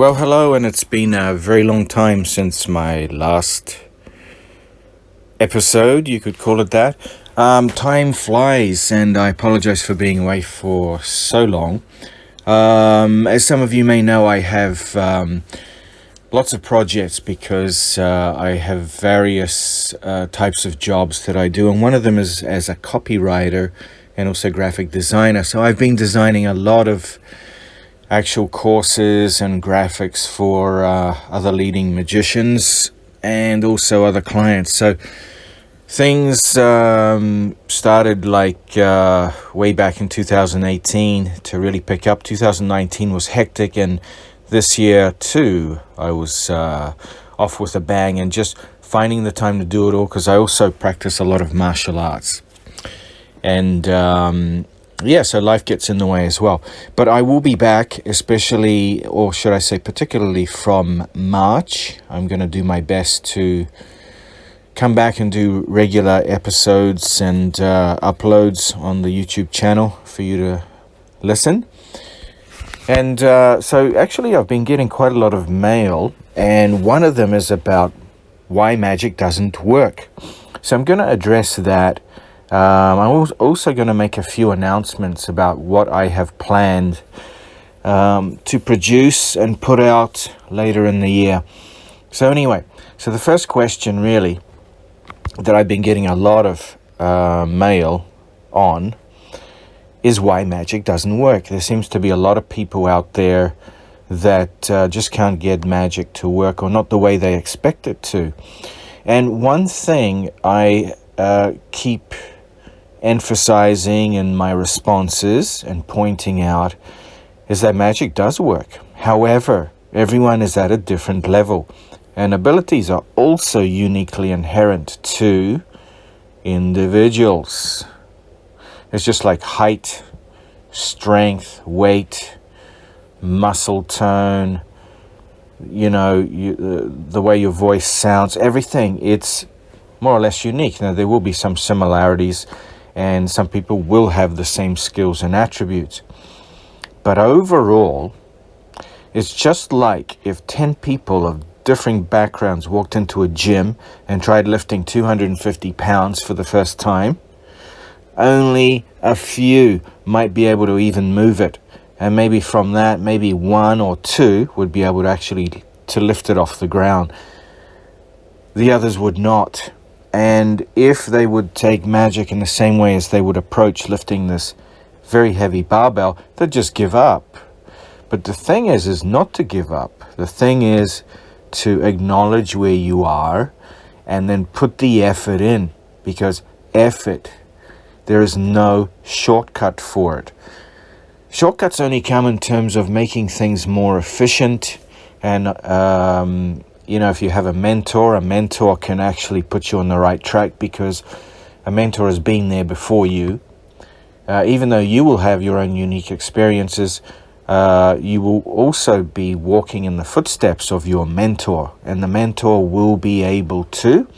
Well, hello, and it's been a very long time since my last episode, you could call it that. Time flies, and I apologize for being away for so long. As some of you may know, I have lots of projects because I have various types of jobs that I do, and one of them is as a copywriter and also graphic designer. So I've been designing a lot of actual courses and graphics for other leading magicians and also other clients. So things started like way back in 2018 to really pick up. 2019 was hectic, and this year too I was off with a bang and just finding the time to do it all, because I also practice a lot of martial arts. And so life gets in the way as well. But I will be back, especially, or should I say particularly from March. I'm going to do my best to come back and do regular episodes and uploads on the YouTube channel for you to listen. And so actually I've been getting quite a lot of mail, and one of them is about why magic doesn't work. So I'm going to address that. I'm also going to make a few announcements about what I have planned to produce and put out later in the year. So anyway, so the first question really that I've been getting a lot of mail on is why magic doesn't work. There seems to be a lot of people out there that just can't get magic to work, or not the way they expect it to. And one thing I keep emphasizing in my responses and pointing out is that magic does work. However, everyone is at a different level, and abilities are also uniquely inherent to individuals. It's just like height, strength, weight, muscle tone, the way your voice sounds, everything. It's more or less unique. Now, there will be some similarities, and some people will have the same skills and attributes. But overall, it's just like if 10 people of differing backgrounds walked into a gym and tried lifting 250 pounds for the first time. Only a few might be able to even move it. And maybe from that, maybe one or two would be able to actually to lift it off the ground. The others would not. And if they would take magic in the same way as they would approach lifting this very heavy barbell, they'd just give up. But the thing is not to give up. The thing is to acknowledge where you are and then put the effort in, because effort, there is no shortcut for it. Shortcuts only come in terms of making things more efficient, and if you have a mentor can actually put you on the right track, because a mentor has been there before you. Even though you will have your own unique experiences, you will also be walking in the footsteps of your mentor, and the mentor will be able to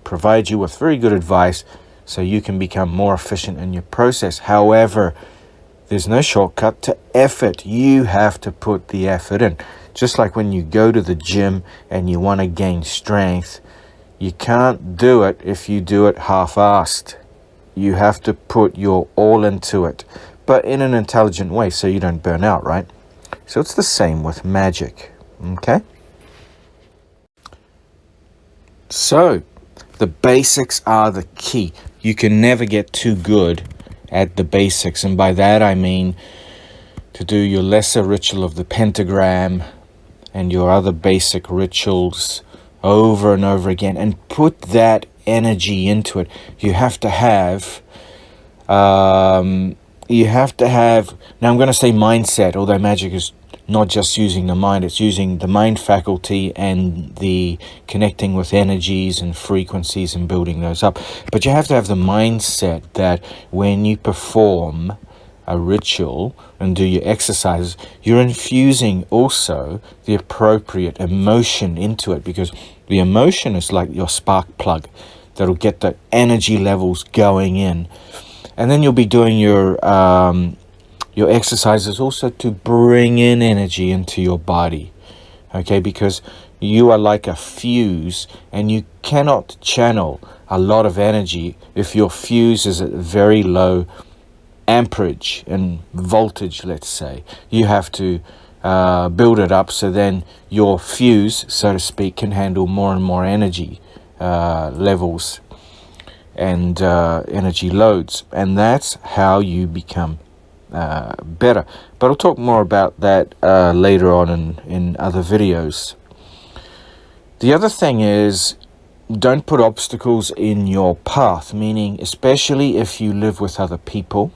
provide you with very good advice so you can become more efficient in your process. However, there's no shortcut to effort. You have to put the effort in. Just like when you go to the gym and you want to gain strength, you can't do it if you do it half-assed. You have to put your all into it, but in an intelligent way so you don't burn out, right? So it's the same with magic, okay? So the basics are the key. You can never get too good at the basics, and by that I mean to do your lesser ritual of the pentagram and your other basic rituals over and over again, and put that energy into it. You have to have now I'm going to say mindset, although magic is not just using the mind, it's using the mind faculty and the connecting with energies and frequencies and building those up. But you have to have the mindset that when you perform a ritual and do your exercises, you're infusing also the appropriate emotion into it, because the emotion is like your spark plug that'll get the energy levels going in. And then you'll be doing your exercises also to bring in energy into your body. okay? Because you are like a fuse, and you cannot channel a lot of energy if your fuse is at very low amperage and voltage, let's say. You have to build it up so then your fuse, so to speak, can handle more and more energy levels and energy loads, and that's how you become better. But I'll talk more about that later on in other videos. The other thing is, don't put obstacles in your path, meaning especially if you live with other people,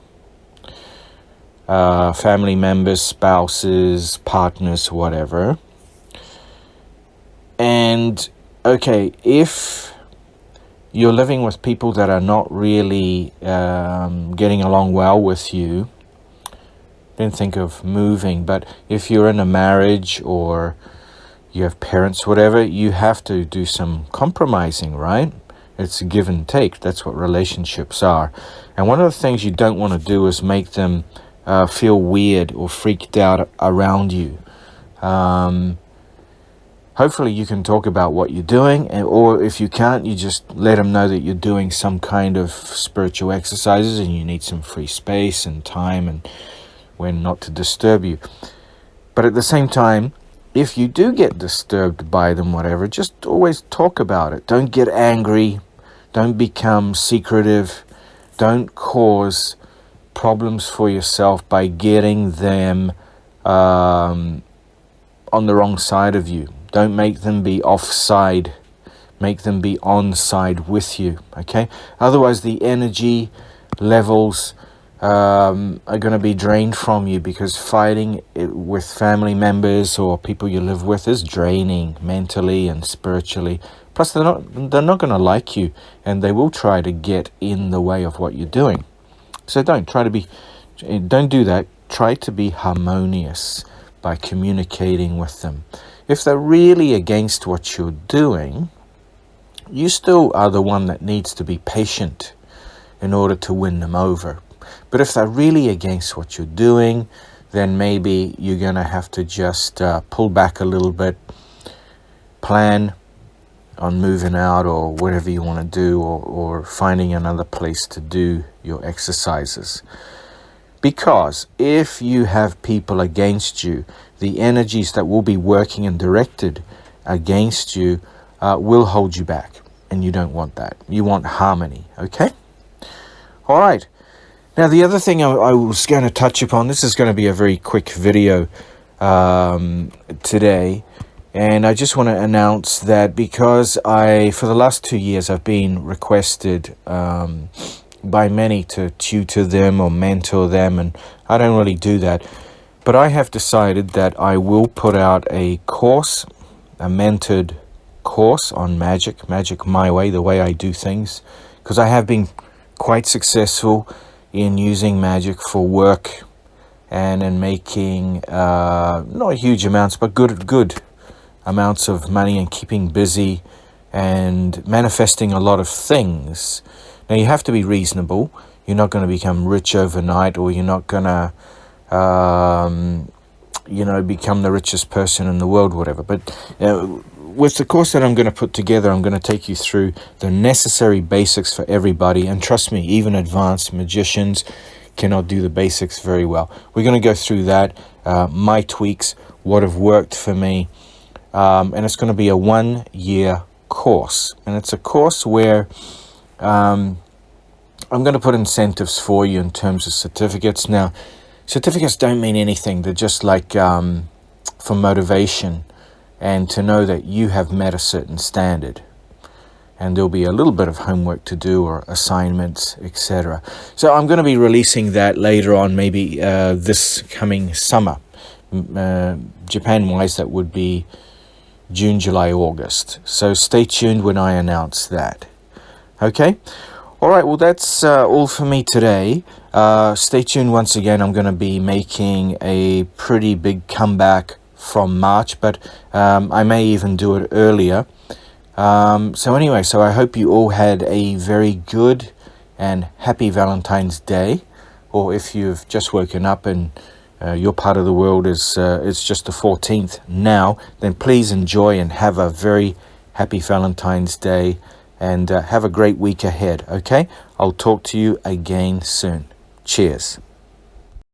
family members, spouses, partners, whatever. And okay, if you're living with people that are not really getting along well with you, don't think of moving. But if you're in a marriage or you have parents, whatever, you have to do some compromising, right? It's a give and take. That's what relationships are. And one of the things you don't want to do is make them feel weird or freaked out around you. Hopefully you can talk about what you're doing, or if you can't, you just let them know that you're doing some kind of spiritual exercises and you need some free space and time and when not to disturb you. But at the same time, if you do get disturbed by them, whatever, just always talk about it. Don't get angry. Don't become secretive. Don't cause problems for yourself by getting them on the wrong side of you. Don't make them be offside. Make them be on side with you, okay? Otherwise, the energy levels are going to be drained from you, because fighting with family members or people you live with is draining mentally and spiritually. Plus, they're not going to like you, and they will try to get in the way of what you're doing. So don't do that. Try to be harmonious by communicating with them. If they're really against what you're doing, you still are the one that needs to be patient in order to win them over. But if they're really against what you're doing, then maybe you're going to have to just pull back a little bit, plan on moving out or whatever you want to do, or finding another place to do your exercises. Because if you have people against you, the energies that will be working and directed against you will hold you back. And you don't want that. You want harmony, okay? All right. Now, the other thing I was going to touch upon, this is going to be a very quick video today. And I just want to announce that because for the last 2 years, I've been requested by many to tutor them or mentor them, and I don't really do that. But I have decided that I will put out a course, a mentored course on Magick my way, the way I do things, because I have been quite successful in using Magick for work and in making not huge amounts, but good amounts of money, and keeping busy and manifesting a lot of things. Now, you have to be reasonable. You're not going to become rich overnight, or you're not going to become the richest person in the world, whatever. But with the course that I'm going to put together, I'm going to take you through the necessary basics for everybody. And trust me, even advanced magicians cannot do the basics very well. We're going to go through that, my tweaks, what have worked for me. And it's going to be a 1-year course. And it's a course where I'm going to put incentives for you in terms of certificates. Now, certificates don't mean anything. They're just like for motivation and to know that you have met a certain standard. And there'll be a little bit of homework to do, or assignments, etc. So I'm going to be releasing that later on, maybe this coming summer. Japan-wise, that would be June, July, August. So stay tuned when I announce that. Okay? All right, well, that's all for me today. Stay tuned once again. I'm going to be making a pretty big comeback from March, but I may even do it earlier. So anyway, so I hope you all had a very good and happy Valentine's Day. Or if you've just woken up and your part of the world is it's just the 14th now, then please enjoy and have a very happy Valentine's Day, and have a great week ahead, okay? I'll talk to you again soon. Cheers.